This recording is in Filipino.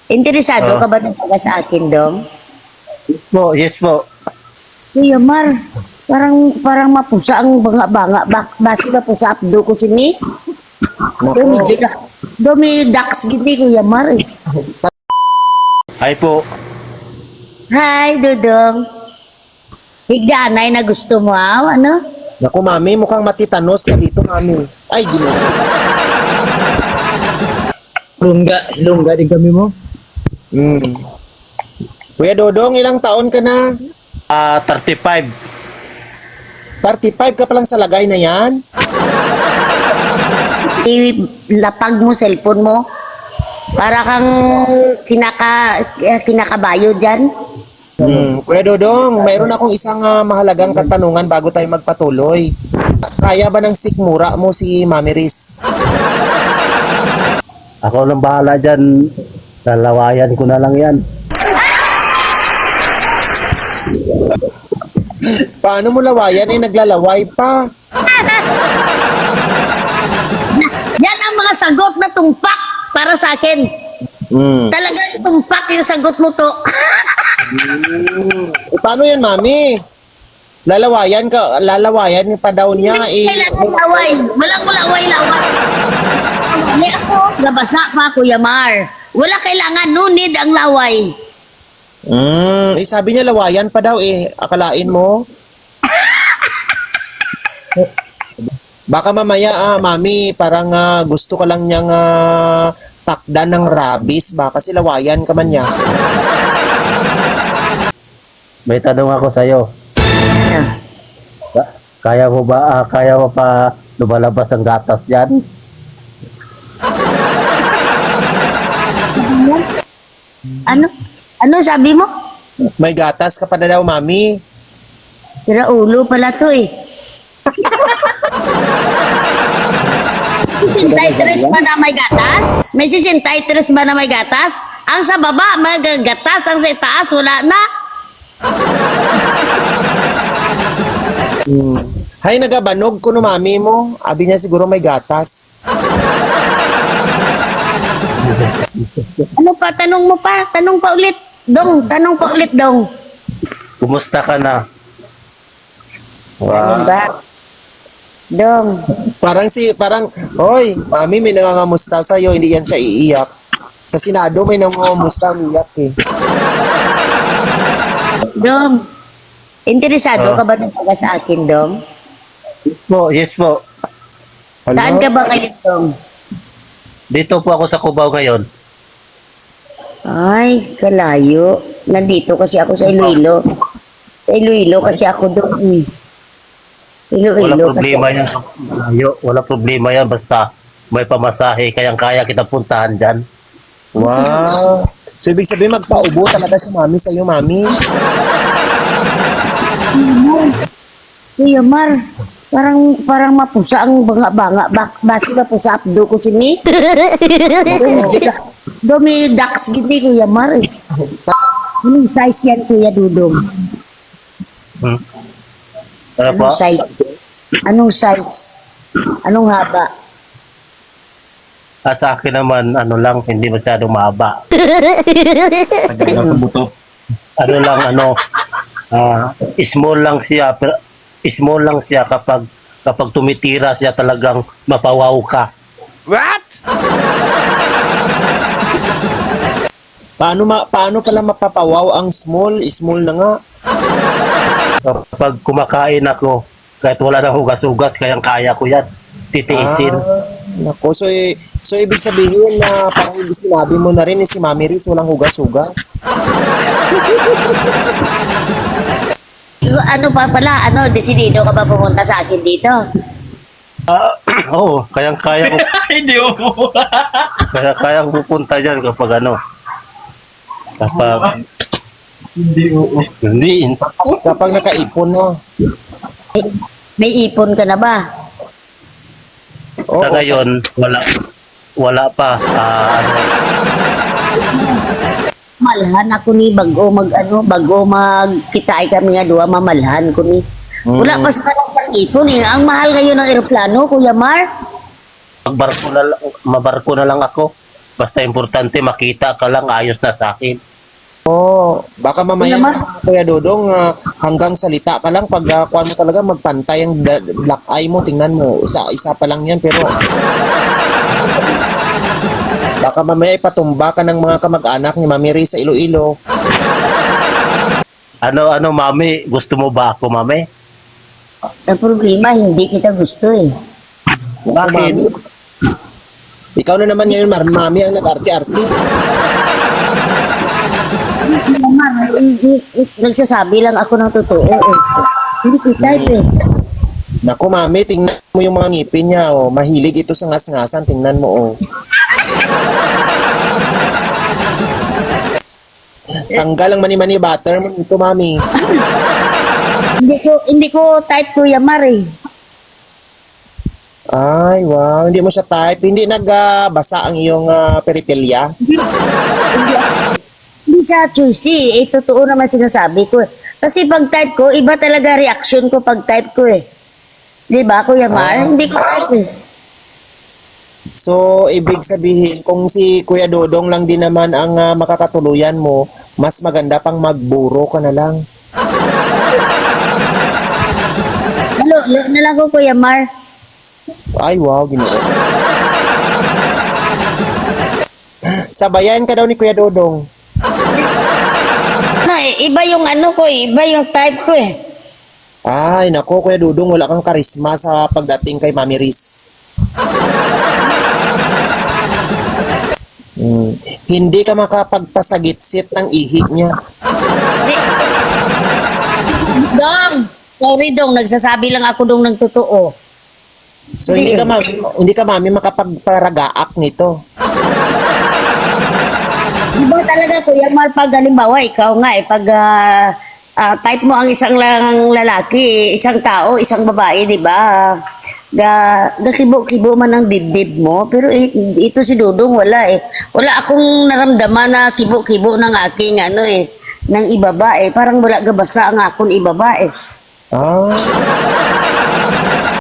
Interesado ka ba talaga sa akin, Dong? Yes po. Kuya Mar, parang mapusa ang banga-banga. Basi ba po sa abdo ko sini? Dumi dyan. Dumi dax gini, Kuya Mar. Eh. Hi po. Hi, Dudong. Higdanay na gusto mo, ano? Naku, mami, mukhang matitanos ka dito, mami. Ay, gino. Lungga din kami mo. Kuya Dodong, ilang taon ka na? 35. 35 ka pa lang sa lagay na yan? Lapag mo, cellphone mo. Para kang kinakabayo dyan. Kuya Dodong, mayroon akong isang mahalagang katanungan bago tayo magpatuloy. Kaya ba ng sikmura mo si Mami Riz? Ako lang bahala dyan. Lalawayan ko na lang yan. Paano mo lawayan? Naglalaway pa. Yan ang mga sagot na tumpak para sa akin. Talagang tumpak yung sagot mo to. Paano yan, Mami? Lalawayan pa daw niya. Kailangan laway. Walang laway. Hindi ako, gabasa pa, Kuya Mar. Wala kailangan, no need ang laway. Sabi niya lawayan pa daw Akalain mo? Baka mamaya, Mami, parang gusto ka lang niyang takdan ng rabies. Baka si lawayan ka man niya. May tanong ako sa'yo. Kaya mo pa lumalabas ang gatas yan? Ano sabi mo? May gatas ka pa na daw, Mami. Sira ulo pala to eh. Sisintay-tres ba na may gatas? May sisintay-tres ba na may gatas? Ang sa baba, may gatas. Ang sa itaas, wala na. Hay, nagabanog ko no, Mami mo. Abi niya siguro may gatas. Ano pa? Tanong mo pa. Tanong pa ulit. Tanong pa ulit, Dong. Kumusta ka na? Ano ba? Dong. Hoy, Mami, may nangangamusta sa'yo. Hindi yan siya iiyak. Sa Senado, may nangangamusta, umiyak eh. Dong. Interesado ka ba talaga sa akin, Dong? Yes po. Saan ka ba ngayon, Dong? Dito po ako sa Cubao ngayon. Ay, kalayo. Nandito kasi ako sa Iloilo. Sa Iloilo kasi ako doon. Wala Iloilo kasi problema yan. Wala problema yan. Basta may pamasahe. Kayang-kaya kita puntahan dyan. Wow. So, ibig sabihin, magpaubo talaga si Mami sa'yo, Mami. Kuya Mar, parang mapusa ang banga-banga. Basi ba po sa abdo ko sini? Dumi dax gini, Kuya Mar. Eh. Anong size yan, Kuya Dudong? Ano po? Anong size? Anong size? Anong haba? Sa akin naman, ano lang, hindi masyadong mahaba. Ano lang, small lang siya. Pero small lang siya kapag tumitira siya talagang mapawaw ka. Paano pala mapapawaw ang small? Small na nga. Kapag kumakain ako, kahit wala na hugas-hugas, kayang-kaya ko yan. Titiisin. Nako, so ibig sabihin na parang sinabi mo na rin si Mami Riz walang hugas-hugas. Ano pa pala? Desidido ka ba pumunta sa akin dito? Oo, kayang-kaya ko. Hindi mo. Kaya pupunta dyan kapag kapag hindi. Kapag nakaipon na. May ipon ka na ba? Sa ngayon, wala pa. Malhan ako ni bago magkitaay kami nga duwa mamalhan ko ni. Wala pa sa ipon eh. Ang mahal ngayon ng eroplano, Kuya Mar. Mabarko na lang ako. Basta importante makita ka lang, ayos na sa akin. Oh, baka mamaya Naman. Kuya Dodong hanggang salita ka lang pag kuwan mo talaga magpantay ang black eye mo, tingnan mo, isa pa lang yan pero baka mamaya ipatumba ka ng mga kamag-anak ni Mami Ray sa Iloilo. Ano, mami? Gusto mo ba ako, mami? Ang problema, hindi kita gusto eh. Bakit? Mami. Ikaw na naman ngayon, Mami, ang nag-arte-arte. Yamar, nagsasabi lang ako ng totoo eh. Hindi ko type eh. Naku, Mami, tingnan mo yung mga ngipin niya, oh. Mahilig ito sa ngas-ngasan, tingnan mo, oh. Tanggal ang mani-mani butter mo ito, Mami. Hindi ko type ko Yamar eh. Ay, wow. Hindi mo siya type. Hindi nagbasa ang iyong peripelya. Hindi siya choosy. Eh, totoo naman sinasabi ko eh. Kasi pag type ko, iba talaga reaction ko pag type ko eh. Di ba, Kuya Mar? Hindi ko type eh. So, ibig sabihin, kung si Kuya Dodong lang din naman ang makakatuluyan mo, mas maganda pang magburo ka na lang. Halo na lang ko, Kuya Mar. Ay, wow, ginoo. Sabayan ka daw ni Kuya Dodong. Na, iba yung ano ko eh. Iba yung type ko eh. Ay, nako, Kuya Dodong, wala kang karisma sa pagdating kay Mami Riz. Hindi ka makapagpasagitsit ng ihi niya. Dong! Sorry Dong, nagsasabi lang ako Dong ng totoo. So, hindi ka mami makapagparagaak nito. Iba talaga Kuya Mar pag halimbawa ikaw nga eh pag type mo ang isang lang lalaki, isang tao, isang babae, di ba? Kibo-kibo man ang dibdib mo, pero ito si Dudong wala eh. Wala akong naramdaman na kibo-kibo ng aking ano eh, ng ibaba eh. Parang wala gabasa ang akong ibaba eh. Ah,